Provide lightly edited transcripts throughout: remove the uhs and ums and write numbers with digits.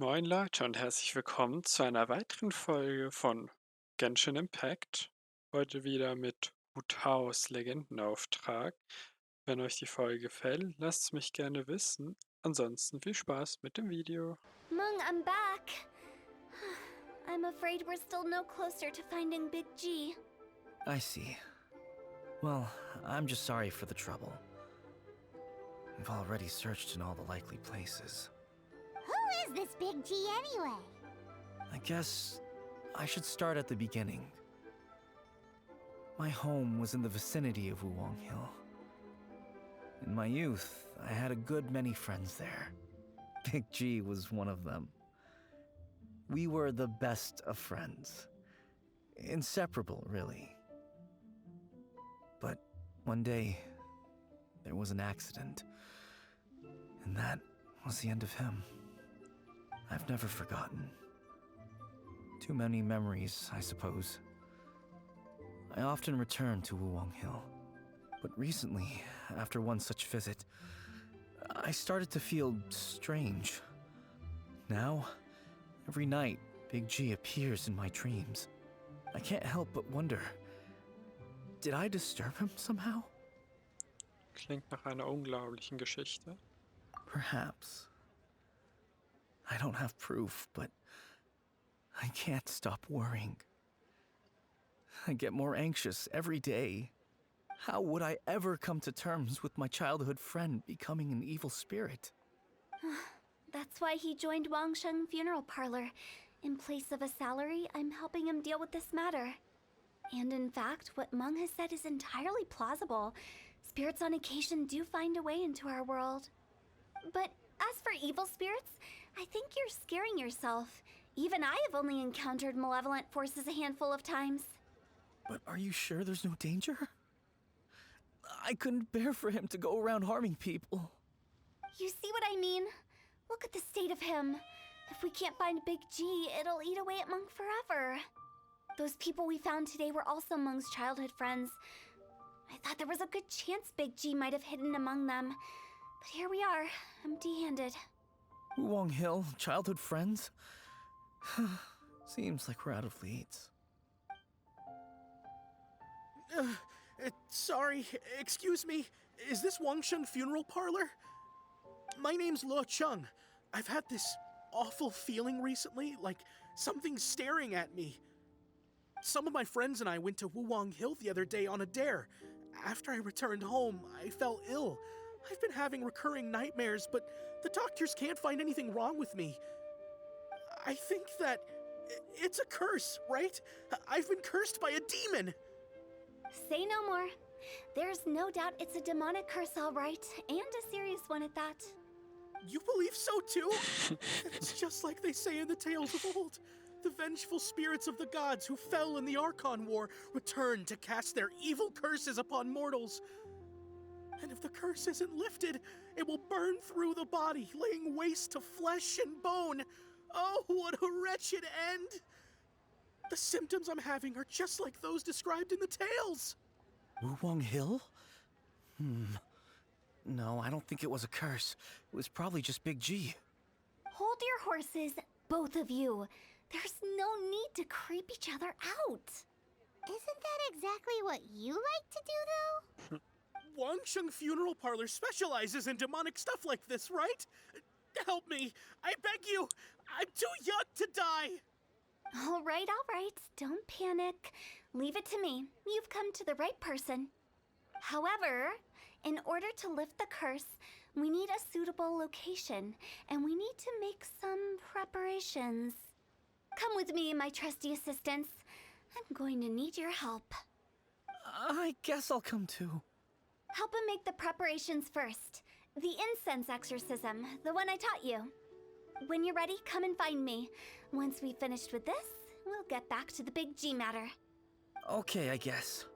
Moin Leute und herzlich willkommen zu einer weiteren Folge von Genshin Impact. Heute wieder mit Hu Taos Legendenauftrag. Wenn euch die Folge gefällt, lasst es mich gerne wissen. Ansonsten viel Spaß mit dem Video. Mung, I'm back. I'm afraid we're still no closer to finding Big G. I see. Well, I'm just sorry for the trouble. We've already searched in all the likely places. Who is this Big G anyway? I guess I should start at the beginning. My home was in the vicinity of Wuwang Hill. In my youth, I had a good many friends there. Big G was one of them. We were the best of friends. Inseparable, really. But one day, there was an accident. And that was the end of him. I've never forgotten. Too many memories, I suppose. I often return to Wuwang Hill. But recently, after one such visit, I started to feel strange. Now, every night, Big G appears in my dreams. I can't help but wonder, did I disturb him somehow? Klingt nach einer unglaublichen Geschichte. Perhaps. I don't have proof, but I can't stop worrying. I get more anxious every day. How would I ever come to terms with my childhood friend becoming an evil spirit? That's why he joined Wangsheng Funeral Parlor. In place of a salary, I'm helping him deal with this matter. And in fact, what Meng has said is entirely plausible. Spirits on occasion do find a way into our world. But as for evil spirits, I think you're scaring yourself. Even I have only encountered malevolent forces a handful of times. But are you sure there's no danger? I couldn't bear for him to go around harming people. You see what I mean? Look at the state of him. If we can't find Big G, it'll eat away at Meng forever. Those people we found today were also Meng's childhood friends. I thought there was a good chance Big G might have hidden among them. But here we are, empty-handed. Wuwang Hill, childhood friends? Seems like we're out of leads. Sorry, excuse me. Is this Wangsheng Funeral Parlor? My name's Luo Chung. I've had this awful feeling recently, like something's staring at me. Some of my friends and I went to Wuwang Hill the other day on a dare. After I returned home, I fell ill. I've been having recurring nightmares, but the doctors can't find anything wrong with me. I think that it's a curse, right? I've been cursed by a demon. Say no more. There's no doubt it's a demonic curse, all right, and a serious one at that. You believe so too? It's just like they say in the tales of old. The vengeful spirits of the gods who fell in the Archon War return to cast their evil curses upon mortals. And if the curse isn't lifted, it will burn through the body, laying waste to flesh and bone. Oh, what a wretched end! The symptoms I'm having are just like those described in the tales. Wuwang Hill? No, I don't think it was a curse. It was probably just Big G. Hold your horses, both of you. There's no need to creep each other out. Isn't that exactly what you like to do, though? Wangsheng Funeral Parlor specializes in demonic stuff like this, right? Help me, I beg you. I'm too young to die. All right. Don't panic. Leave it to me. You've come to the right person. However, in order to lift the curse, we need a suitable location, and we need to make some preparations. Come with me, my trusty assistants. I'm going to need your help. I guess I'll come too. Help him make the preparations first. The incense exorcism, the one I taught you. When you're ready, come and find me. Once we've finished with this, we'll get back to the Big G matter. Okay, I guess.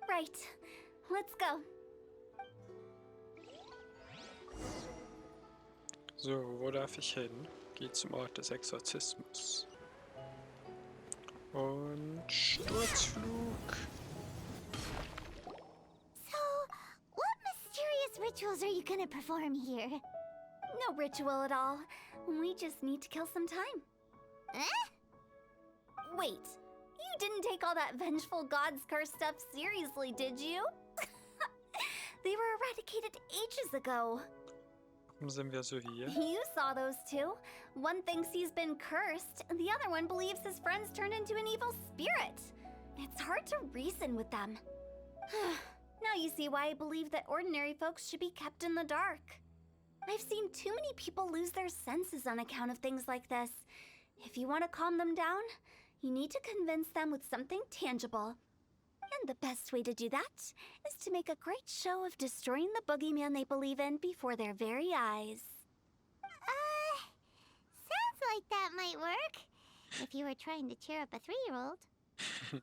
Right. Let's go. So, wo darf ich hin? Geh zum Ort des Exorzismus. Und Sturzflug. So, what mysterious rituals are you gonna perform here? No ritual at all. We just need to kill some time. Eh? Wait, you didn't take all that vengeful god's curse stuff seriously, did you? They were eradicated ages ago. Warum sind wir so hier? You saw those two. One thinks he's been cursed, and the other one believes his friends turned into an evil spirit. It's hard to reason with them. Now you see why I believe that ordinary folks should be kept in the dark. I've seen too many people lose their senses on account of things like this. If you want to calm them down, you need to convince them with something tangible. And the best way to do that is to make a great show of destroying the boogeyman they believe in before their very eyes. Sounds like that might work. If you were trying to cheer up a 3-year-old.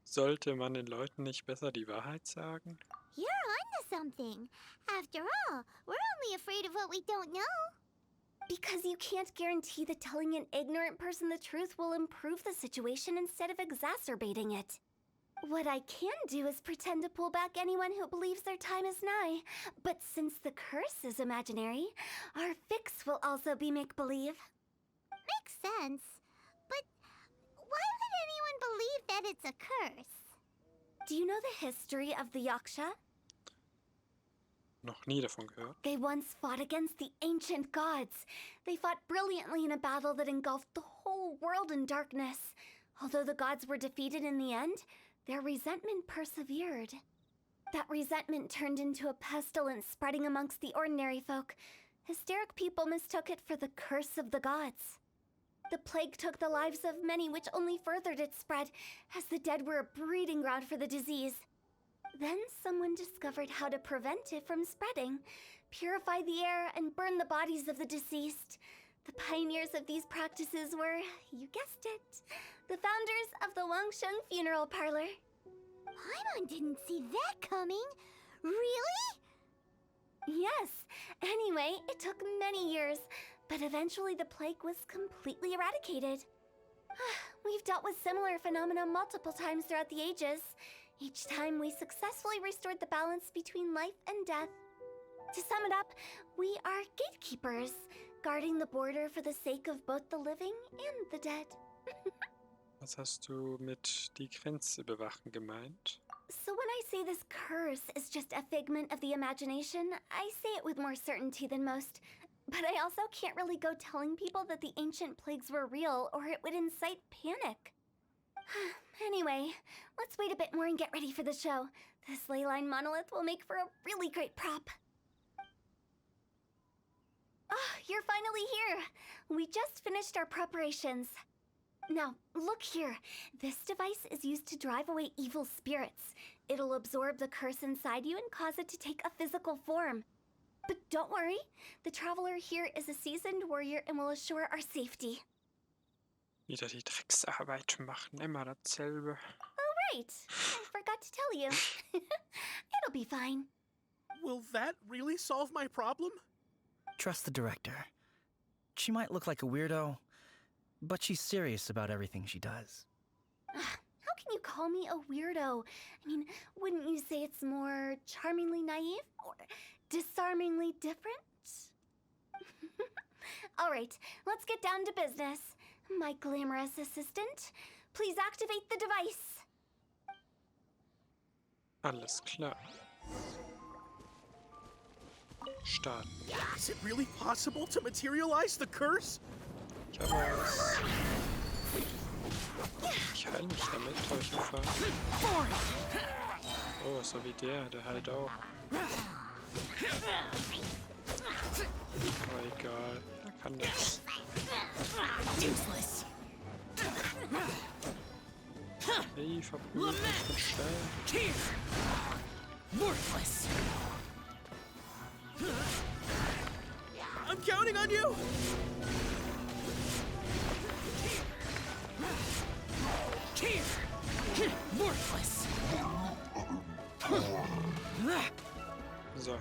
Sollte man den Leuten nicht besser die Wahrheit sagen? You're onto something. After all, we're only afraid of what we don't know. Because you can't guarantee that telling an ignorant person the truth will improve the situation instead of exacerbating it. What I can do is pretend to pull back anyone who believes their time is nigh. But since the curse is imaginary, our fix will also be make-believe. Makes sense. But why would anyone believe that it's a curse? Do you know the history of the Yaksha? Noch nie davon gehört. They once fought against the ancient gods. They fought brilliantly in a battle that engulfed the whole world in darkness. Although the gods were defeated in the end, their resentment persevered. That resentment turned into a pestilence spreading amongst the ordinary folk. Hysteric people mistook it for the curse of the gods. The plague took the lives of many, which only furthered its spread, as the dead were a breeding ground for the disease. Then someone discovered how to prevent it from spreading, purify the air, and burn the bodies of the deceased. The pioneers of these practices were, you guessed it, the founders of the Wangsheng Funeral Parlor. Paimon didn't see that coming. Really? Yes. Anyway, it took many years, but eventually the plague was completely eradicated. We've dealt with similar phenomena multiple times throughout the ages. Each time we successfully restored the balance between life and death. To sum it up, we are gatekeepers, guarding the border for the sake of both the living and the dead. Was hast du mit die Grenze bewachen gemeint? So when I say this curse is just a figment of the imagination, I say it with more certainty than most. But I also can't really go telling people that the ancient plagues were real, or it would incite panic. Anyway, let's wait a bit more and get ready for the show. This leyline monolith will make for a really great prop. Oh, you're finally here! We just finished our preparations. Now, look here. This device is used to drive away evil spirits. It'll absorb the curse inside you and cause it to take a physical form. But don't worry, the traveler here is a seasoned warrior and will assure our safety. Wieder die Drecksarbeit machen, immer dasselbe. Oh, right. I forgot to tell you. It'll be fine. Will that really solve my problem? Trust the director. She might look like a weirdo, but she's serious about everything she does. How can you call me a weirdo? I mean, wouldn't you say it's more charmingly naive or disarmingly different? All right, let's get down to business. My glamorous assistant, please activate the device. Alles klar. Starten. Is it really possible to materialize the curse? Ich habe was. Ich heile mich damit, auf jeden Fall. Oh, so wie der heilt auch. Aber egal, er kann das. Useless. Hey, verprügelt mich mit Stein. Worthless. I'm counting on you! Worthless. So.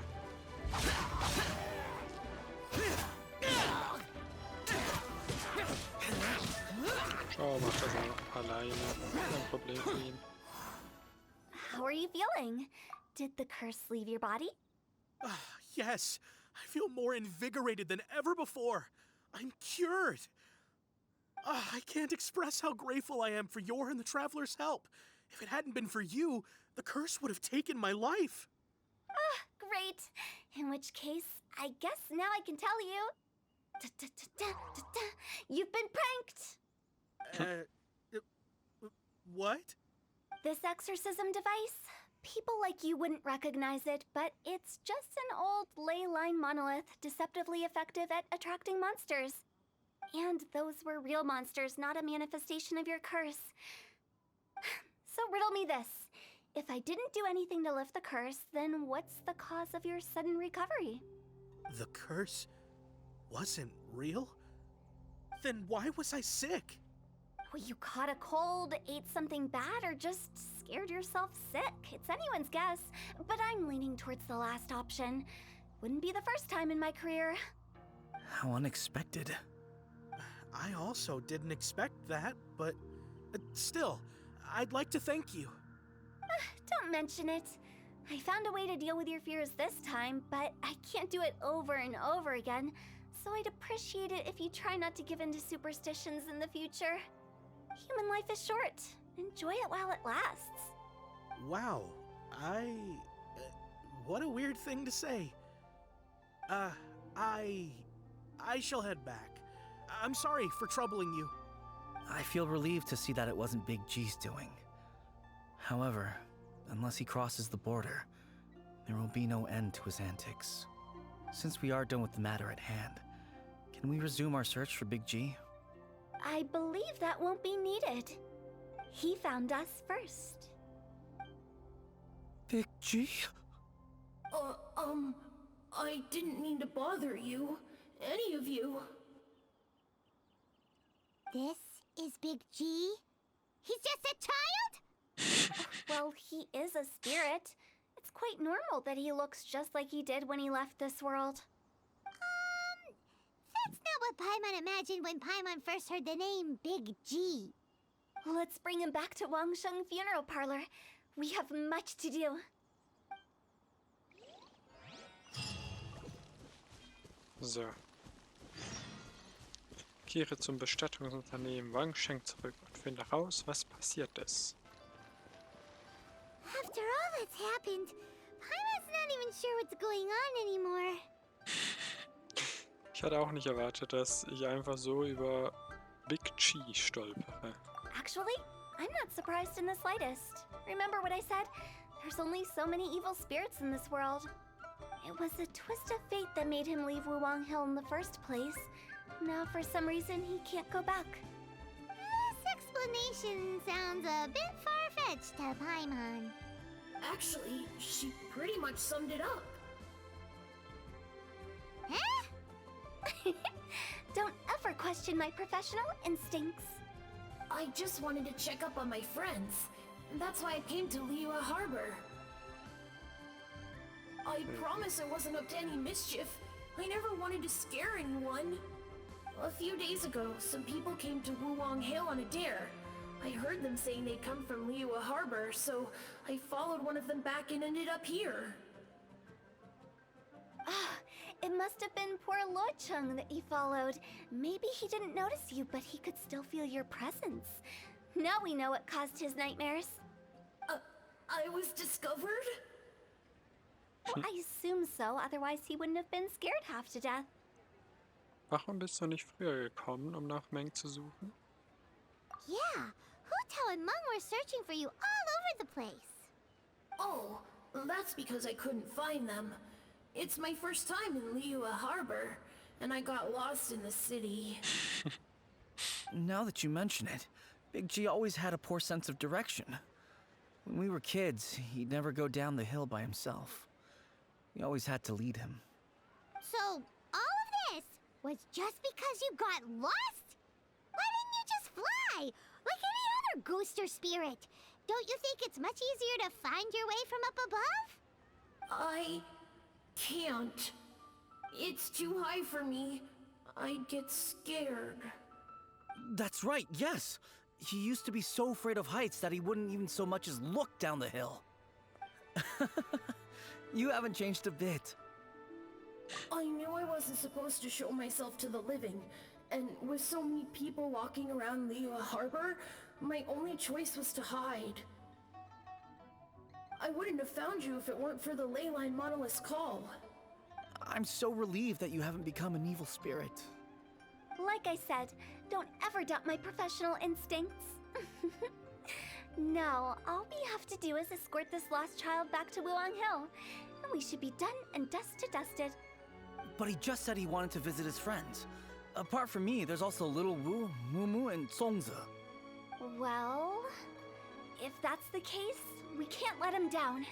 Schau, macht das einfach alleine. Kein Problem für ihn. How are you feeling? Did the curse leave your body? Yes, I feel more invigorated than ever before. I'm cured. I can't express how grateful I am for your and the Traveler's help. If it hadn't been for you, the curse would have taken my life. Great. In which case, I guess now I can tell you. You've been pranked! What? This exorcism device? People like you wouldn't recognize it, but it's just an old ley line monolith deceptively effective at attracting monsters. And those were real monsters, not a manifestation of your curse. So riddle me this. If I didn't do anything to lift the curse, then what's the cause of your sudden recovery? The curse wasn't real? Then why was I sick? Well, you caught a cold, ate something bad, or just scared yourself sick. It's anyone's guess, but I'm leaning towards the last option. Wouldn't be the first time in my career. How unexpected. I also didn't expect that, but still, I'd like to thank you. Don't mention it. I found a way to deal with your fears this time, but I can't do it over and over again, so I'd appreciate it if you try not to give in to superstitions in the future. Human life is short. Enjoy it while it lasts. Wow, what a weird thing to say. I shall head back. I'm sorry for troubling you. I feel relieved to see that it wasn't Big G's doing. However, unless he crosses the border, there will be no end to his antics. Since we are done with the matter at hand, can we resume our search for Big G? I believe that won't be needed. He found us first. Big G? I didn't mean to bother you. Any of you. This is Big G? He's just a child? Well, he is a spirit. It's quite normal that he looks just like he did when he left this world. That's not what Paimon imagined when Paimon first heard the name Big G. Let's bring him back to Wangsheng Funeral Parlor. We have much to do. So. Kehre zum Bestattungsunternehmen Wangsheng zurück und finde raus, was passiert ist. After all that's happened, Paimon's not even sure what's going on anymore. Ich hatte auch nicht erwartet, dass ich einfach so über Big G stolpere. Actually, I'm not surprised in the slightest. Remember what I said? There's only so many evil spirits in this world. It was a twist of fate that made him leave Wuwang Hill in the first place. Now, for some reason, he can't go back. This explanation sounds a bit far-fetched to Paimon. Actually, she pretty much summed it up. Huh? Don't ever question my professional instincts. I just wanted to check up on my friends. That's why I came to Liyue Harbor. I promise I wasn't up to any mischief. I never wanted to scare anyone. A few days ago, some people came to Wuwang Hill on a dare. I heard them saying they'd come from Liyue Harbor, so I followed one of them back and ended up here. Ah, it must have been poor Lo Chung that you followed. Maybe he didn't notice you, but he could still feel your presence. Now we know what caused his nightmares. I was discovered? Well, I assume so, otherwise he wouldn't have been scared half to death. Warum bist du nicht früher gekommen, um nach Meng zu suchen? Yeah, Hu Tao and Meng were searching for you all over the place. Oh, that's because I couldn't find them. It's my first time in Liyue Harbor, and I got lost in the city. Now that you mention it, Big G always had a poor sense of direction. When we were kids, he'd never go down the hill by himself. We always had to lead him. So, all of this was just because you got lost? Why didn't you just fly? Like any other ghost or spirit? Don't you think it's much easier to find your way from up above? I can't. It's too high for me. I'd get scared. That's right, yes! He used to be so afraid of heights that he wouldn't even so much as look down the hill. You haven't changed a bit. I knew I wasn't supposed to show myself to the living, and with so many people walking around Liyue Harbor, my only choice was to hide. I wouldn't have found you if it weren't for the Leyline Monolith's call. I'm so relieved that you haven't become an evil spirit. Like I said, don't ever doubt my professional instincts. Now, all we have to do is escort this lost child back to Wuang Hill, and we should be done and dusted. But he just said he wanted to visit his friends. Apart from me, there's also Little Wu, Mumu, and Songze. Well, if that's the case, we can't let him down.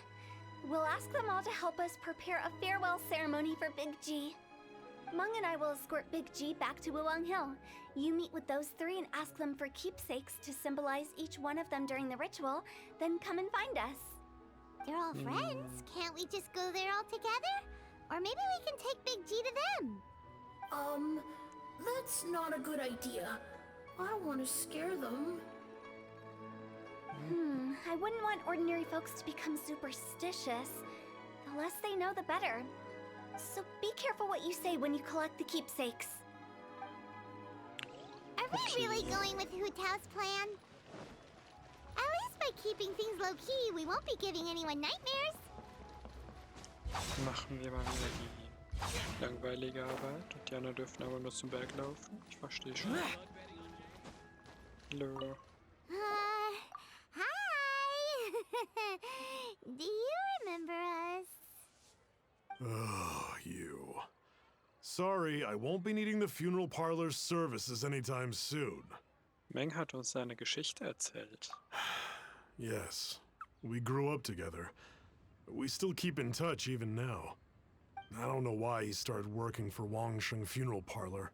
We'll ask them all to help us prepare a farewell ceremony for Big G. Meng and I will escort Big G back to Wuang Hill. You meet with those three and ask them for keepsakes to symbolize each one of them during the ritual, then come and find us. They're all friends. Can't we just go there all together? Or maybe we can take Big G to them. That's not a good idea. I don't want to scare them. I wouldn't want ordinary folks to become superstitious. The less they know, the better. So be careful what you say when you collect the keepsakes. Are we really going with Hu Tao's plan? At least by keeping things low-key, we won't be giving anyone nightmares. Machen wir mal wieder die langweilige Arbeit. Und die anderen dürfen aber nur zum Berg laufen. Ich verstehe schon. Hallo. Hi! Do you remember us? Oh, you. Sorry, I won't be needing the funeral parlor's services anytime soon. Meng hat uns seine Geschichte erzählt. Yes, we grew up together. We still keep in touch even now. I don't know why he started working for Wangsheng Funeral Parlor.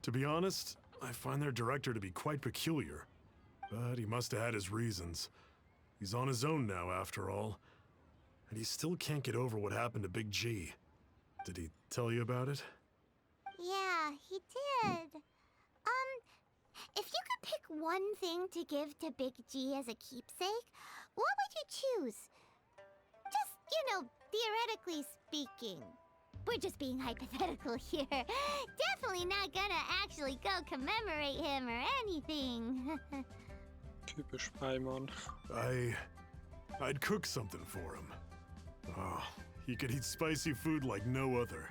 To be honest, I find their director to be quite peculiar. But he must have had his reasons. He's on his own now, after all. And he still can't get over what happened to Big G. Did he tell you about it? Yeah, he did. If you could pick one thing to give to Big G as a keepsake, what would you choose? Just, theoretically speaking. We're just being hypothetical here. Definitely not gonna actually go commemorate him or anything. Typisch Paimon. I'd cook something for him. Oh, he could eat spicy food like no other.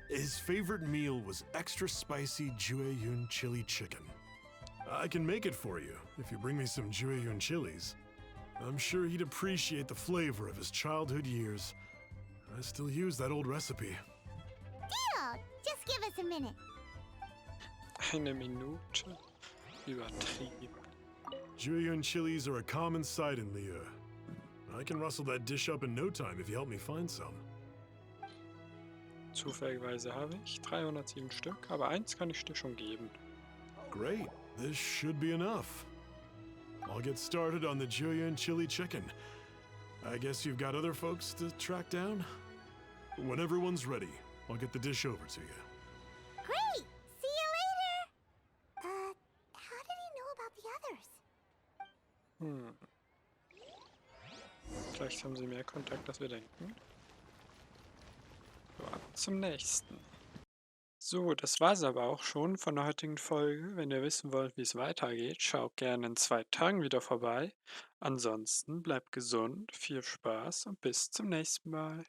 His favorite meal was extra spicy Jueyun chili chicken. I can make it for you if you bring me some Jueyun chilies. I'm sure he'd appreciate the flavor of his childhood years. I still use that old recipe. Deal! Just give us a minute. Eine Minute? Übertrieben. Jueyun chilies are a common sight in Liyue. I can rustle that dish up in no time if you help me find some. Zufälligerweise habe ich 307 Stück, aber eins kann ich dir schon geben. Great, this should be enough. I'll get started on the Jueyun chili chicken. I guess you've got other folks to track down? When everyone's ready, I'll get the dish over to you. Great! See you later! How did he know about the others? Vielleicht haben sie mehr Kontakt, als wir denken. So, ab zum nächsten. So, das war's aber auch schon von der heutigen Folge. Wenn ihr wissen wollt, wie es weitergeht, schaut gerne in 2 Tagen wieder vorbei. Ansonsten bleibt gesund, viel Spaß und bis zum nächsten Mal.